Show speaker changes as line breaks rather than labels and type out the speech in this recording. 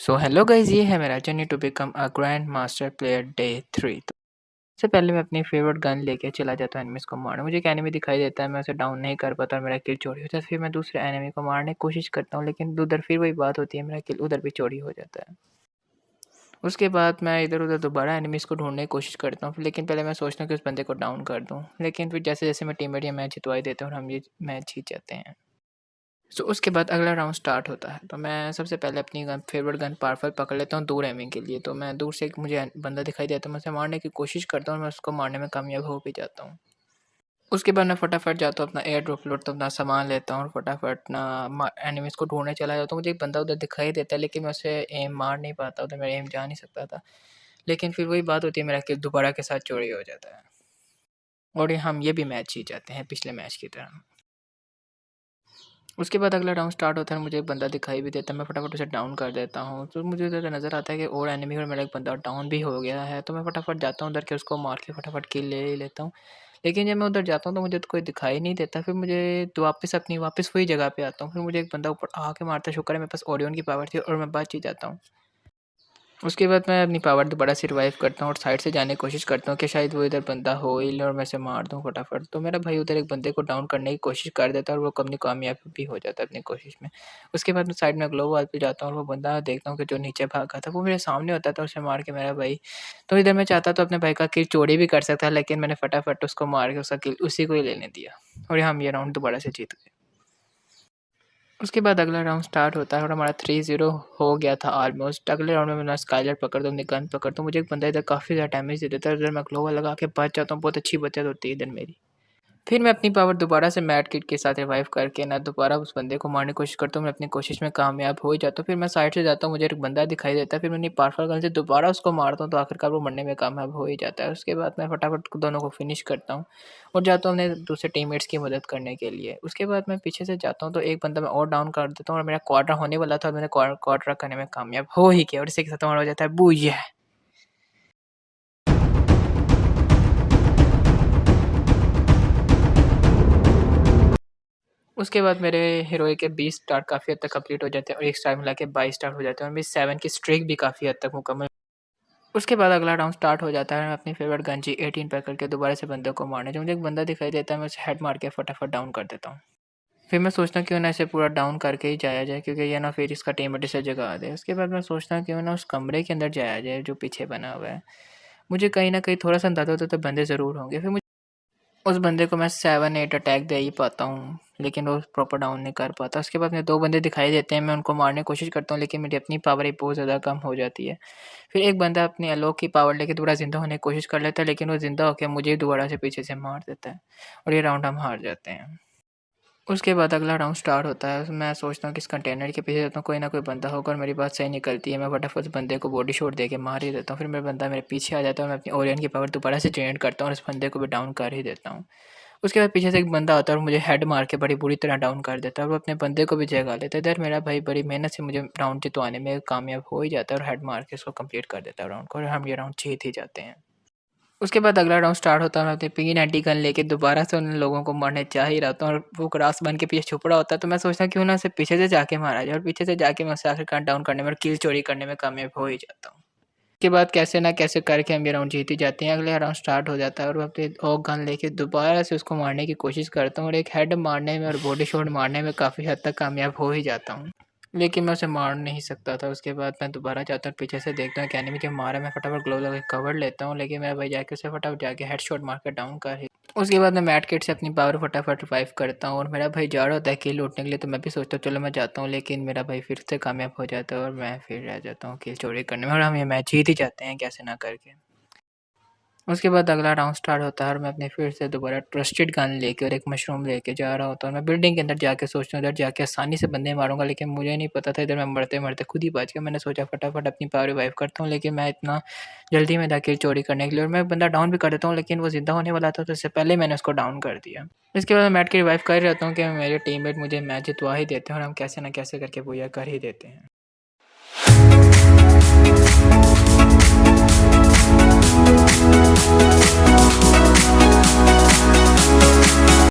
So hello guys, ये है मेरा journey to become a grand master player day 3। तो सबसे पहले मैं अपनी फेवरेट गन लेके चला जाता हूँ एनिमीज़ को मारने। मुझे एक एनिमी दिखाई देता है, मैं उसे डाउन नहीं कर पाता और मेरा किल चोरी हो जाता है। फिर मैं दूसरे एनिमी को मारने की कोशिश करता हूँ, लेकिन उधर फिर वही बात होती है, मेरा किल उधर भी चोरी हो जाता है। उसके बाद मैं इधर-उधर दोबारा एनिमीज़ को ढूँढने की कोशिश करता हूँ, लेकिन पहले मैं सोचता हूँ कि उस बंदे को डाउन कर दूँ। लेकिन फिर जैसे-जैसे मेरे टीममेट ये मैच जितवा ही देते हैं और हम ये मैच जीत जाते हैं। सो उसके बाद अगला राउंड स्टार्ट होता है। तो मैं सबसे पहले अपनी फेवरेट गन पावरफुल पकड़ लेता हूँ दूर एमिंग के लिए। तो मैं दूर से एक मुझे बंदा दिखाई देता है, मैं उसे मारने की कोशिश करता हूँ और मैं उसको मारने में कामयाब हो भी जाता हूँ। उसके बाद मैं फटाफट जाता हूँ, अपना एयर ड्रॉप लूटता हूँ, अपना सामान लेता हूँ और फटाफट ना एनिमीज़ को ढूँढने चला जाता हूँ। मुझे एक बंदा उधर दिखाई देता है, लेकिन मैं उसे एम मार नहीं पाता, उधर मेरा एम जा नहीं सकता था। लेकिन फिर वही बात होती है, मेरा किल दोबारा के साथ चोरी हो जाता है और हम ये भी मैच जीत जाते हैं पिछले मैच की तरह। उसके बाद अगला राउंड स्टार्ट होता है, मुझे एक बंदा दिखाई भी देता है, मैं फटाफट उसे डाउन कर देता हूँ। तो मुझे उधर नज़र आता है कि और एनिमी और मेरा एक बंदा डाउन भी हो गया है, तो मैं फटाफट जाता हूँ उधर के उसको मार के फटाफट किल ले ही लेता हूँ। लेकिन जब मैं उधर जाता हूँ तो मुझे तो कोई दिखाई नहीं देता, फिर मुझे तो वापस वही जगह पे आता हूँ। फिर मुझे एक बंदा ऊपर आके मारता है, शुक्र है मेरे पास ओरियन की पावर थी और मैं बच ही जाता हूँ। उसके बाद मैं अपनी पावर दोबारा से रिवाइव करता हूँ और साइड से जाने की कोशिश करता हूँ कि शायद वो इधर बंदा हो ही ले और मैं उसे मार दूँ फटाफट। तो मेरा भाई उधर एक बंदे को डाउन करने की कोशिश कर देता है और वो कभी कामयाब भी हो जाता है अपनी कोशिश में। उसके बाद मैं साइड में ग्लो वाल पे जाता हूँ और वो बंदा देखता हूँ कि जो नीचे भागा था वो मेरे सामने होता था, उसे मार के मेरा भाई। तो इधर मैं चाहता तो अपने भाई का किल चोरी भी कर सकता, लेकिन मैंने फटाफट उसको मार के उसका किल उसी को ही लेने दिया और यहाँ हम ये राउंड दोबारा से जीत गए। उसके बाद अगला राउंड स्टार्ट होता है और हमारा 3-0 हो गया था ऑलमोस्ट। अगले राउंड में मैं स्काइलर पकड़ता हूँ, अपनी गन पकड़ता हूँ, मुझे एक बंदा इधर काफ़ी ज़्यादा डैमेज दे देता है, इधर मैं ग्लोवल लगा के बच जाता हूँ, बहुत अच्छी बचत होती है इधर मेरी। फिर मैं अपनी पावर दोबारा से मैड किट के साथ रिवाइव करके ना दोबारा उस बंदे को मारने की कोशिश करता हूँ, मैं अपनी कोशिश में कामयाब हो ही जाता हूँ। फिर मैं साइड से जाता हूँ, मुझे एक बंदा दिखाई देता है, फिर मैं अपनी पावरफुल गन से दोबारा उसको मारता हूँ, तो आखिरकार वो मरने में कामयाब हो ही जाता है। उसके बाद मैं फटाफट दोनों को फिनिश करता हूँ और जाता हूँ अपने दूसरे टीममेट्स की मदद करने के लिए। उसके बाद मैं पीछे से जाता हूँ तो एक बंदा मैं और डाउन कर देता हूँ और मेरा क्वार्टर होने वाला था और मैंने क्वार्टर करने में कामयाब हो ही गया और इसी के साथ हमारा हो जाता है बूया। उसके बाद मेरे हीरोइ के 20 स्टार काफ़ी हद तक कंप्लीट हो जाते हैं और 1 स्टार मिला के 22 स्टार हो जाते हैं और मेरी 7 की स्ट्रीक भी काफ़ी हद तक मुकम्मल। उसके बाद अगला राउंड स्टार्ट हो जाता है, मैं अपनी फेवरेट गन जी 18 पकड़ के दोबारा से बंदे को मारने जब मुझे एक बंदा दिखाई देता है, मैं उसे हेड मार के फटाफट डाउन कर देता हूँ। फिर मैं सोचता हूँ क्यों ना इसे पूरा डाउन करके ही जाया जाए, क्योंकि ये ना फिर इसका टीममेट इसे जगा दे। उसके बाद मैं सोचता हूँ क्यों ना उस कमरे के अंदर जाया जाए जो पीछे बना हुआ है। मुझे कहीं न कहीं थोड़ा-सा अंदाज़ा होता है तो बंदे ज़रूर होंगे। फिर उस बंदे को मैं 7-8 अटैक दे ही पाता हूँ, लेकिन वो प्रॉपर डाउन नहीं कर पाता। उसके बाद मुझे 2 बंदे दिखाई देते हैं, मैं उनको मारने की कोशिश करता हूँ, लेकिन मेरी अपनी पावर ही बहुत ज़्यादा कम हो जाती है। फिर एक बंदा अपनी अलोक की पावर लेके दोबारा ज़िंदा होने की कोशिश कर लेता है, लेकिन वो ज़िंदा होके मुझे दोबारा से पीछे से मार देता है और ये राउंड हम हार जाते हैं। उसके बाद अगला राउंड स्टार्ट होता है, मैं सोचता हूँ कि इस कंटेनर के पीछे जाता हूँ, कोई ना कोई बंदा होगा और मेरी बात सही निकलती है, मैं फटाफट उस बंदे को बॉडी शॉट देके मार ही देता हूँ। फिर मेरा बंदा मेरे पीछे आ जाता है और मैं अपनी ओरियन की पावर दोबारा से जनरेट करता हूँ और इस बंदे को भी डाउन कर ही देता हूँ। उसके बाद पीछे से एक बंदा आता है और मुझे हेड मार के बड़ी बुरी तरह डाउन कर देता है और वो अपने बंदे को भी जगा लेता है। इधर मेरा भाई बड़ी मेहनत से मुझे राउंड जितवाने में कामयाब हो ही जाता है और हेड मार के उसको कंप्लीट कर देता है राउंड को और हम ये राउंड जीत ही जाते हैं। उसके बाद अगला राउंड स्टार्ट होता है, मैं अपनी P90 गन लेके दोबारा से उन लोगों को मारने जा ही रहता हूँ और वो क्रॉस बन के पीछे छुप रहा होता है, तो मैं सोचता हूँ क्यों ना उसे पीछे से जाके मारा जाए और पीछे से जाके मैं उसे आखिरकार डाउन करने में और किल चोरी करने में कामयाब हो ही जाता हूँ। उसके बाद कैसे ना कैसे करके हम ये राउंड जीत ही जाते हैं। अगला राउंड स्टार्ट हो जाता है और मैं अपनी ओक गन लेके दोबारा से उसको मारने की कोशिश करता हूँ और एक हेड मारने में और बॉडी शॉट मारने में काफ़ी हद तक कामयाब हो ही जाता हूँ। लेकिन मैं उसे मार नहीं सकता था। उसके बाद मैं दोबारा जाता हूँ, पीछे से देखता हूँ कि एनिमी जब मारा, मैं फटाफट ग्लो लगा के कवर लेता हूँ, लेकिन मेरा भाई जाके उसे फटाफट जाके हेडशॉट मार के डाउन कर ही। उसके बाद मैं मैट किट से अपनी पावर फटाफट रिवाइव करता हूँ और मेरा भाई जा रहा होता है किल लूटने के लिए, तो मैं भी सोचता हूँ चलो मैं जाता हूँ, लेकिन मेरा भाई फिर से कामयाब हो जाता है और मैं फिर रह जाता हूँ किल चोरी करने में और हम ये मैच जीत ही जाते हैं कैसे ना करके। उसके बाद अगला राउंड स्टार्ट होता है और मैं अपने फिर से दोबारा ट्रस्टेड गन लेके और एक मशरूम लेके जा रहा होता हूँ और मैं बिल्डिंग के अंदर जाके सोचता हूँ इधर जाके आसानी से बंदे मारूंगा, लेकिन मुझे नहीं पता था इधर मैं मरते-मरते खुद ही बच गया। मैंने सोचा फटाफट अपनी पावर रिवाइव करता हूँ, लेकिन मैं इतना जल्दी में था किल चोरी करने के लिए और मैं बंदा डाउन भी कर देता हूँ, लेकिन वो ज़िंदा होने वाला था तो इससे पहले मैंने उसको डाउन कर दिया। इसके बाद मैं मैट की रिवाइव कर रहता हूँ कि मेरे टीममेट मुझे मैच जितवा ही देते हैं और हम कैसे ना कैसे करके वो यह कर ही देते हैं।